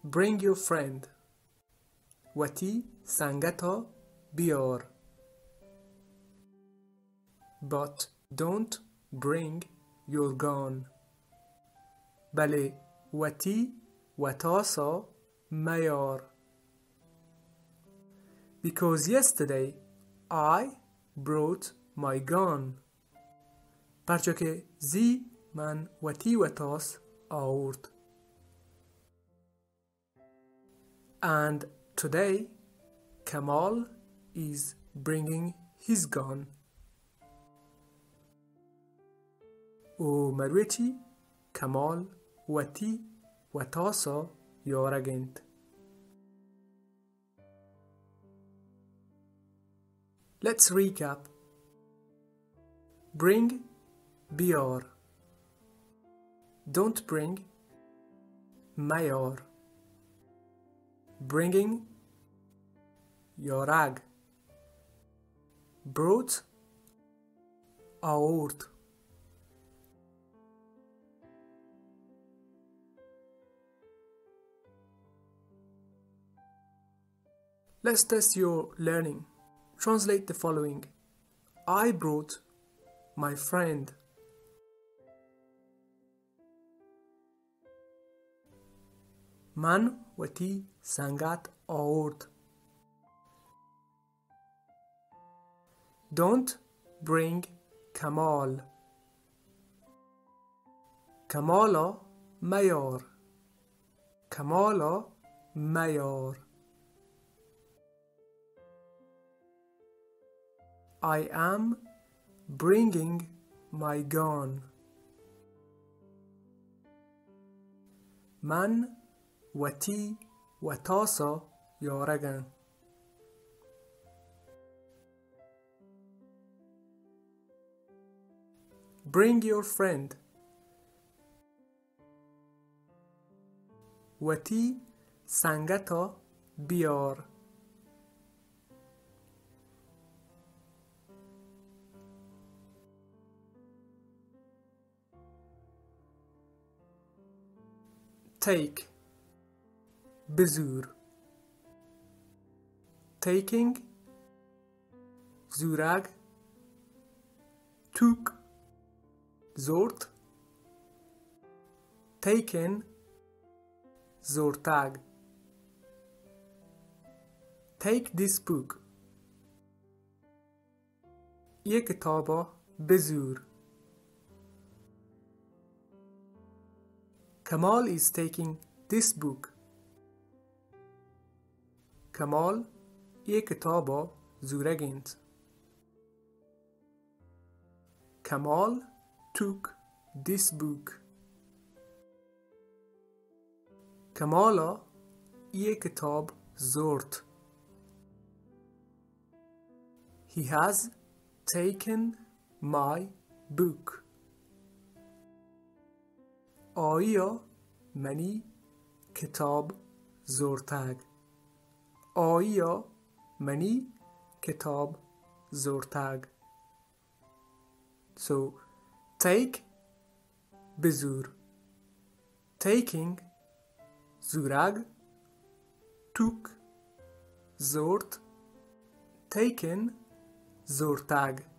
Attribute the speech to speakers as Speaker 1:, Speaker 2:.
Speaker 1: bring your friend. وتی سنگتا بیار. But don't bring your gun. بله وتی وتاسا میار. Because yesterday I brought my gun. پرچه که زی من وتی وتاس آورد. And today Kamál is bringing his gun. و مروچی کمال وتی وتاسا یارگند. Let's recap. Bring بیار. Don't bring میار. Bringing یارگ. Brought آورد. Let's test your learning. Translate the following. I brought my friend. من وتی سنگت آورد. Don't bring Kamál. کمالا میار. کمالا میار. I am bringing my gun. من وتی وتاسا یارگن. Bring your friend. وتی سنگتا بیار. Take بزور. Taking زورگ. Took زورت. Taken زورتگ. Take this book. یک کتابا بزور. Kamál is taking this book. Kamál یک کتابا زورگند. Kamál took this book. کمالا یک کتاب زورت. He has taken my book. آیا منی کتاب زورتگ. آیا منی کتاب زورتگ. So take بزور. Taking زورگ. Took زورت. Taken زورتگ.